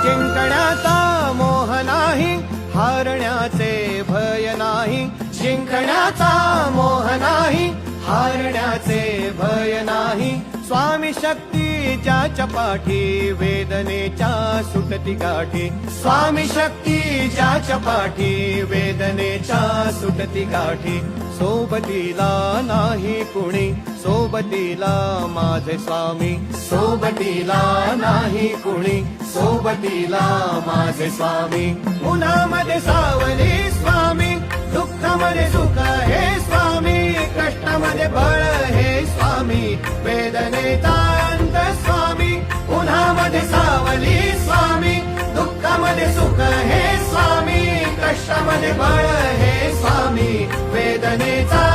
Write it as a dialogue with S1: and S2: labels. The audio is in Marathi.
S1: जिंकण्याचा मोह नाही, हारण्याचे भय नाही. जिंकण्याचा मोह नाही, हारण्याचे भय नाही. स्वामी शक्ती ज्याच्या पाठी, वेदनेच्या सुटती गाठी. स्वामी शक्ती ज्याच्या पाठी, वेदनेच्या सुटती गाठी. सोबतीला नाही कुणी, सोबतीला माझे स्वामी. सोबतीला नाही कुणी, सोबतीला माझे स्वामी. उन्हामध्ये सावली स्वामी, दुःखामध्ये सुख हे स्वामी. कष्टामध्ये बळ हे स्वामी, वेदनेचा अंत स्वामी. उन्हामध्ये सावली स्वामी, दुःखामध्ये सुख हे स्वामी. कष्टामध्ये बळ हे स्वामी, वेदनेचा